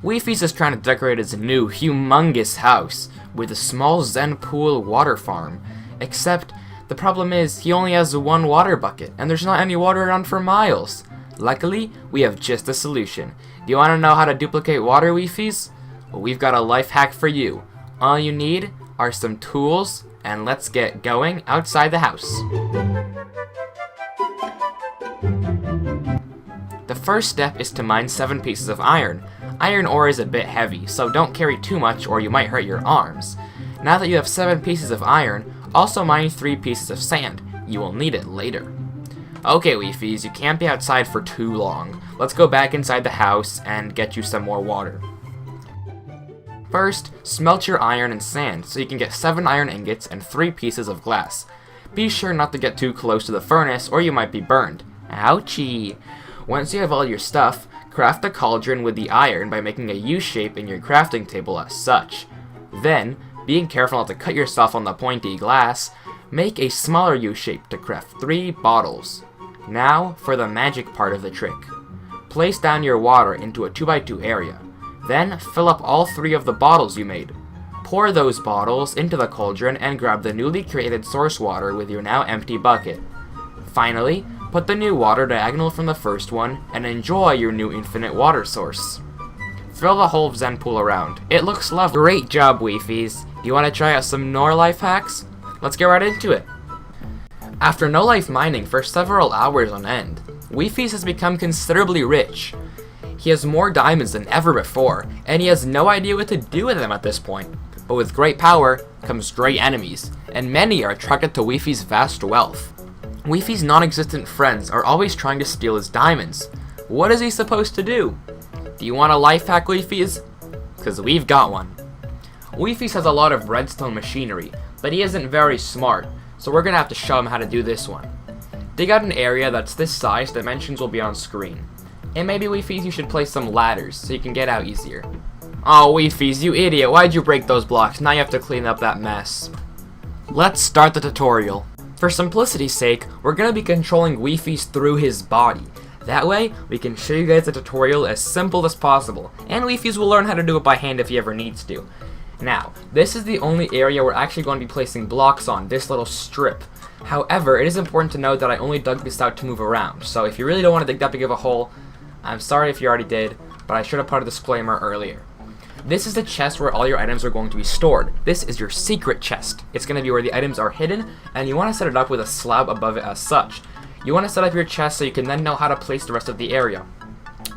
Weefy's is trying to decorate his new, humongous house with a small Zen pool water farm. Except, the problem is, he only has one water bucket, and there's not any water around for miles. Luckily, we have just a solution. Do you want to know how to duplicate water, Weefys? Well, we've got a life hack for you. All you need are some tools, and let's get going outside the house. The first step is to mine 7 pieces of iron. Iron ore is a bit heavy, so don't carry too much or you might hurt your arms. Now that you have 7 pieces of iron, also mine 3 pieces of sand. You will need it later. Okay, Weefys, you can't be outside for too long. Let's go back inside the house and get you some more water. First, smelt your iron and sand so you can get 7 iron ingots and 3 pieces of glass. Be sure not to get too close to the furnace or you might be burned. Ouchie! Once you have all your stuff, craft a cauldron with the iron by making a U shape in your crafting table as such. Then, being careful not to cut yourself on the pointy glass, make a smaller U shape to craft 3 bottles. Now, for the magic part of the trick. Place down your water into a 2x2 area. Then, fill up all 3 of the bottles you made. Pour those bottles into the cauldron and grab the newly created source water with your now empty bucket. Finally, put the new water diagonal from the first one and enjoy your new infinite water source. Fill the whole Zen pool around. It looks lovely. Great job, Weefys. Do you want to try out some more life hacks? Let's get right into it. After no life mining for several hours on end, Weefys has become considerably rich. He has more diamonds than ever before, and he has no idea what to do with them at this point. But with great power comes great enemies, and many are attracted to Weefy's vast wealth. Weefy's non-existent friends are always trying to steal his diamonds. What is he supposed to do? Do you want a life hack, Weefys? Because we've got one. Weefys has a lot of redstone machinery, but he isn't very smart, so we're gonna have to show him how to do this one. Dig out an area that's this size, dimensions will be on screen. And maybe, Weefys, you should place some ladders so you can get out easier. Oh, Weefys, you idiot, why'd you break those blocks? Now you have to clean up that mess. Let's start the tutorial. For simplicity's sake, we're going to be controlling Weefys through his body. That way, we can show you guys the tutorial as simple as possible, and Weefys will learn how to do it by hand if he ever needs to. Now, this is the only area we're actually going to be placing blocks on, this little strip. However, it is important to note that I only dug this out to move around, so if you really don't want to dig that big of a hole, I'm sorry if you already did, but I should have put a disclaimer earlier. This is the chest where all your items are going to be stored. This is your secret chest. It's going to be where the items are hidden, and you want to set it up with a slab above it as such. You want to set up your chest so you can then know how to place the rest of the area.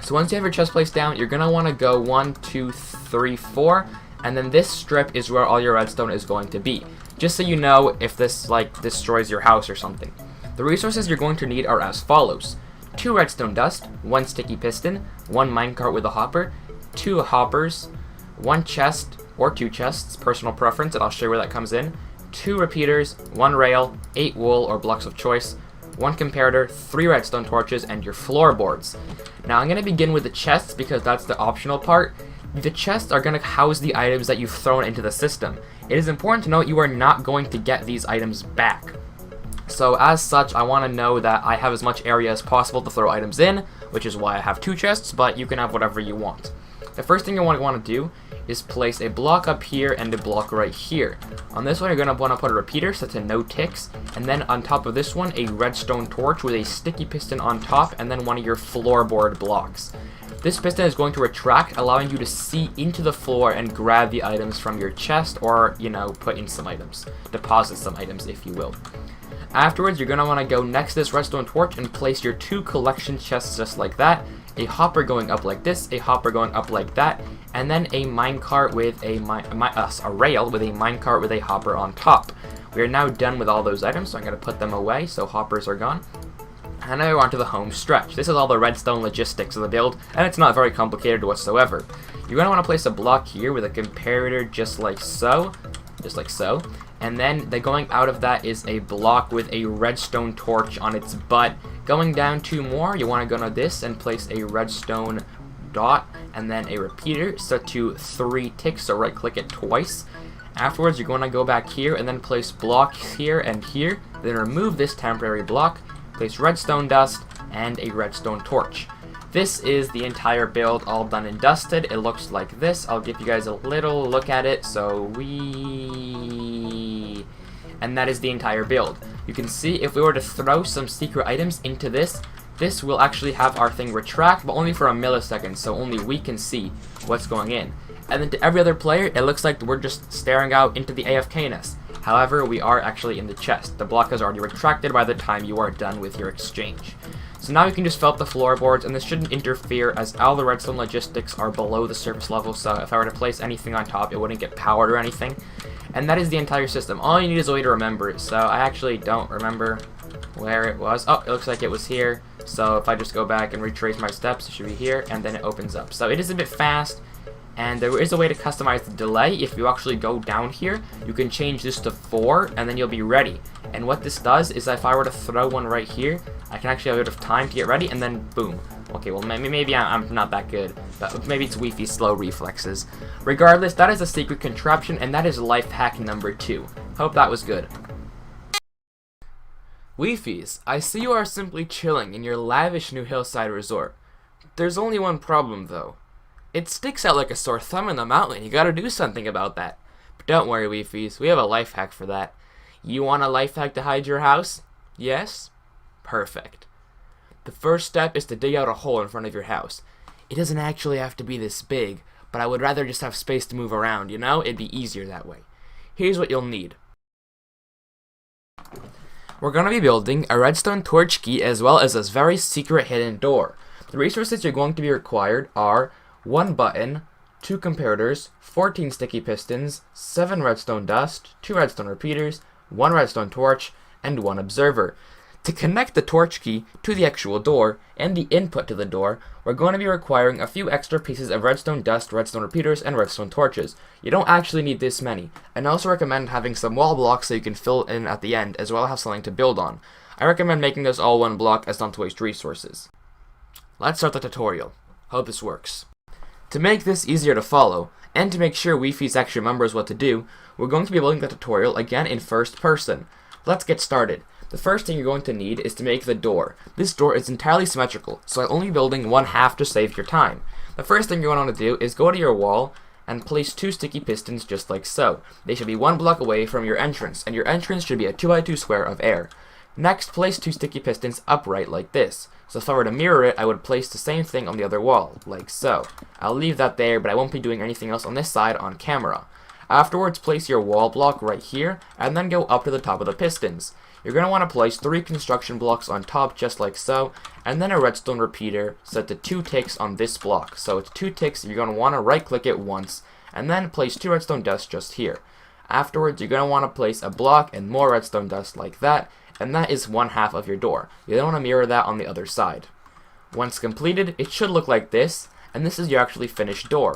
So once you have your chest placed down, you're going to want to go 1, 2, 3, 4, and then this strip is where all your redstone is going to be. Just so you know if this destroys your house or something. The resources you're going to need are as follows. 2 redstone dust, 1 sticky piston, 1 minecart with a hopper, 2 hoppers, 1 chest, or 2 chests, personal preference, and I'll show you where that comes in, 2 repeaters, 1 rail, 8 wool or blocks of choice, 1 comparator, 3 redstone torches, and your floorboards. Now I'm going to begin with the chests because that's the optional part. The chests are going to house the items that you've thrown into the system. It is important to note you are not going to get these items back. So as such, I want to know that I have as much area as possible to throw items in, which is why I have 2 chests, but you can have whatever you want. The first thing you want to do is place a block up here and a block right here. On this one, you're going to want to put a repeater so that no ticks, and then on top of this one, a redstone torch with a sticky piston on top, and then one of your floorboard blocks. This piston is going to retract, allowing you to see into the floor and grab the items from your chest, or, put in some items. Deposit some items, if you will. Afterwards, you're going to want to go next to this redstone torch and place your 2 collection chests just like that. A hopper going up like this, a hopper going up like that, and then a minecart with a rail with a minecart with a hopper on top. We are now done with all those items, so I'm going to put them away so hoppers are gone. And now we're on to the home stretch. This is all the redstone logistics of the build, and it's not very complicated whatsoever. You're going to want to place a block here with a comparator just like so, and then going out of that is a block with a redstone torch on its butt. Going down 2 more, you want to go to this and place a redstone dot and then a repeater set to 3 ticks, so right click it twice. Afterwards, you're going to go back here and then place blocks here and here, then remove this temporary block, place redstone dust and a redstone torch. This is the entire build all done and dusted. It looks like this. I'll give you guys a little look at it. And that is the entire build. You can see if we were to throw some secret items into this, this will actually have our thing retract, but only for a millisecond, so only we can see what's going in. And then to every other player, it looks like we're just staring out into the AFK-ness. However, we are actually in the chest. The block is already retracted by the time you are done with your exchange. So now you can just fill up the floorboards, and this shouldn't interfere as all the redstone logistics are below the surface level, so if I were to place anything on top, it wouldn't get powered or anything. And that is the entire system. All you need is a way to remember it, so I actually don't remember where it was. Oh, it looks like it was here. So if I just go back and retrace my steps, it should be here, and then it opens up. So it is a bit fast. And there is a way to customize the delay. If you actually go down here, you can change this to 4, and then you'll be ready. And what this does is if I were to throw one right here, I can actually have a bit of time to get ready, and then boom. Okay, well, maybe I'm not that good, but maybe it's Wi-Fi's slow reflexes. Regardless, that is a secret contraption, and that is life hack number 2. Hope that was good. Wi-Fi's, I see you are simply chilling in your lavish new hillside resort. There's only one problem, though. It sticks out like a sore thumb in the mountain. You gotta do something about that. But don't worry, Wi-Fi's. We have a life hack for that. You want a life hack to hide your house? Yes? Perfect. The first step is to dig out a hole in front of your house. It doesn't actually have to be this big, but I would rather just have space to move around, you know? It'd be easier that way. Here's what you'll need. We're gonna be building a redstone torch key as well as this very secret hidden door. The resources you're going to be required are 1 button, 2 comparators, 14 sticky pistons, 7 redstone dust, 2 redstone repeaters, 1 redstone torch, and 1 observer. To connect the torch key to the actual door and the input to the door, we're going to be requiring a few extra pieces of redstone dust, redstone repeaters, and redstone torches. You don't actually need this many, and I also recommend having some wall blocks so you can fill in at the end, as well as have something to build on. I recommend making this all one block as not to waste resources. Let's start the tutorial. Hope this works. To make this easier to follow, and to make sure Wi-Fi's actually remembers what to do, we're going to be building the tutorial again in first person. Let's get started. The first thing you're going to need is to make the door. This door is entirely symmetrical, so I'm only building 1/2 to save your time. The first thing you're going to want to do is go to your wall and place 2 sticky pistons just like so. They should be 1 block away from your entrance, and your entrance should be a 2x2 square of air. Next, place 2 sticky pistons upright like this. So if I were to mirror it, I would place the same thing on the other wall, like so. I'll leave that there, but I won't be doing anything else on this side on camera. Afterwards, place your wall block right here, and then go up to the top of the pistons. You're going to want to place 3 construction blocks on top, just like so, and then a redstone repeater set to 2 ticks on this block. So it's 2 ticks, you're going to want to right click it once, and then place 2 redstone dust just here. Afterwards, you're going to want to place a block and more redstone dust like that, and that is 1/2 of your door. You don't want to mirror that on the other side. Once completed, it should look like this, and this is your actually finished door.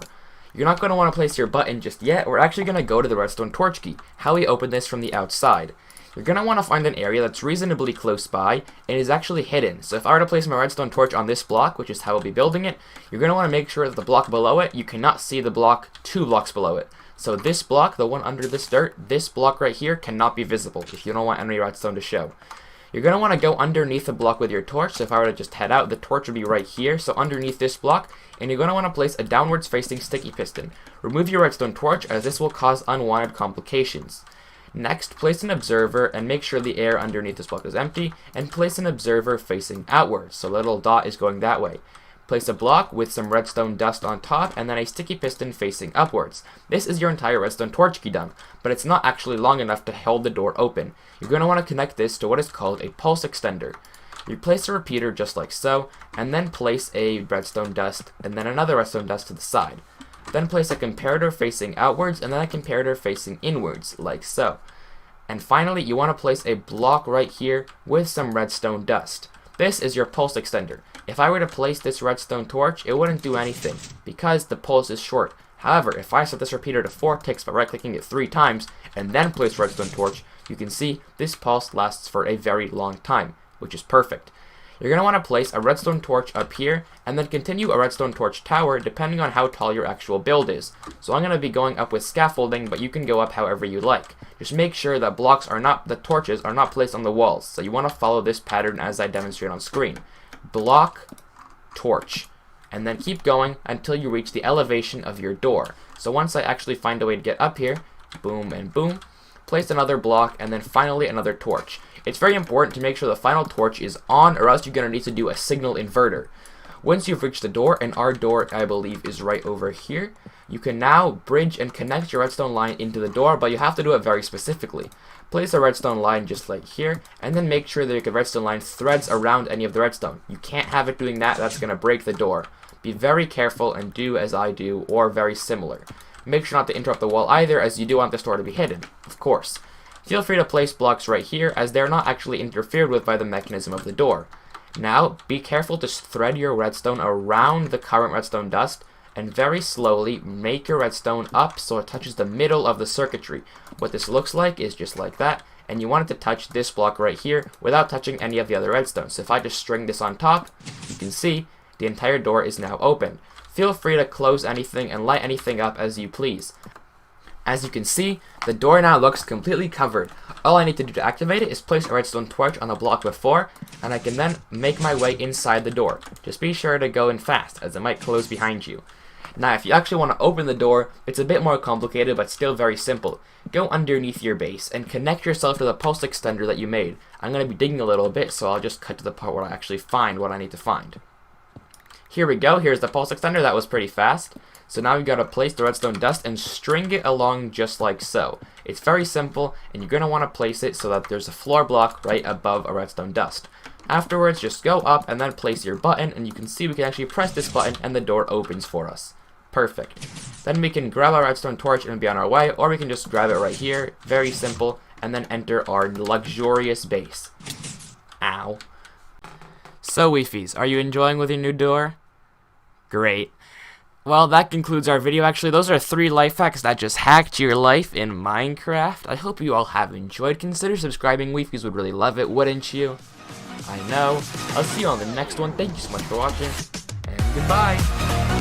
You're not going to want to place your button just yet. We're actually going to go to the redstone torch key, how we open this from the outside. You're going to want to find an area that's reasonably close by and is actually hidden. So if I were to place my redstone torch on this block, which is how we'll be building it, you're going to want to make sure that the block below it, you cannot see the block 2 blocks below it. So this block, the one under this dirt, this block right here cannot be visible if you don't want any redstone to show. You're going to want to go underneath the block with your torch. So if I were to just head out, the torch would be right here. So underneath this block, and you're going to want to place a downwards facing sticky piston. Remove your redstone torch as this will cause unwanted complications. Next, place an observer and make sure the air underneath this block is empty, and place an observer facing outwards. So the little dot is going that way. Place a block with some redstone dust on top, and then a sticky piston facing upwards. This is your entire redstone torch key done, but it's not actually long enough to hold the door open. You're going to want to connect this to what is called a pulse extender. You place a repeater just like so, and then place a redstone dust, and then another redstone dust to the side. Then place a comparator facing outwards, and then a comparator facing inwards, like so. And finally, you want to place a block right here with some redstone dust. This is your pulse extender. If I were to place this redstone torch, it wouldn't do anything, because the pulse is short. However, if I set this repeater to 4 ticks by right-clicking it 3 times, and then place redstone torch, you can see this pulse lasts for a very long time, which is perfect. You're going to want to place a redstone torch up here, and then continue a redstone torch tower depending on how tall your actual build is. So I'm going to be going up with scaffolding, but you can go up however you like. Just make sure that the torches are not placed on the walls, so you want to follow this pattern as I demonstrate on screen. Block, torch. And then keep going until you reach the elevation of your door. So once I actually find a way to get up here, boom and boom, place another block, and then finally another torch. It's very important to make sure the final torch is on, or else you're going to need to do a signal inverter. Once you've reached the door, and our door, I believe, is right over here, you can now bridge and connect your redstone line into the door, but you have to do it very specifically. Place a redstone line just like here, and then make sure that your redstone line threads around any of the redstone. You can't have it doing that, that's going to break the door. Be very careful and do as I do, or very similar. Make sure not to interrupt the wall either, as you do want this door to be hidden, of course. Feel free to place blocks right here, as they're not actually interfered with by the mechanism of the door. Now, be careful to thread your redstone around the current redstone dust, and very slowly make your redstone up so it touches the middle of the circuitry. What this looks like is just like that, and you want it to touch this block right here without touching any of the other redstone. So if I just string this on top, you can see the entire door is now open. Feel free to close anything and light anything up as you please. As you can see, the door now looks completely covered. All I need to do to activate it is place a redstone torch on the block before, and I can then make my way inside the door. Just be sure to go in fast, as it might close behind you. Now, if you actually want to open the door, it's a bit more complicated, but still very simple. Go underneath your base and connect yourself to the pulse extender that you made. I'm going to be digging a little bit, so I'll just cut to the part where I actually find what I need to find. Here we go, here's the pulse extender. That was pretty fast. So now we've got to place the redstone dust and string it along just like so. It's very simple, and you're going to want to place it so that there's a floor block right above a redstone dust. Afterwards, just go up and then place your button, and you can see we can actually press this button and the door opens for us. Perfect. Then we can grab our redstone torch and be on our way, or we can just grab it right here, very simple, and then enter our luxurious base. Ow. So, Weefies, are you enjoying with your new door? Great. Well, that concludes our video. Actually, those are 3 life hacks that just hacked your life in Minecraft. I hope you all have enjoyed. Consider subscribing. Weefies would really love it, wouldn't you? I know. I'll see you on the next one. Thank you so much for watching, and goodbye.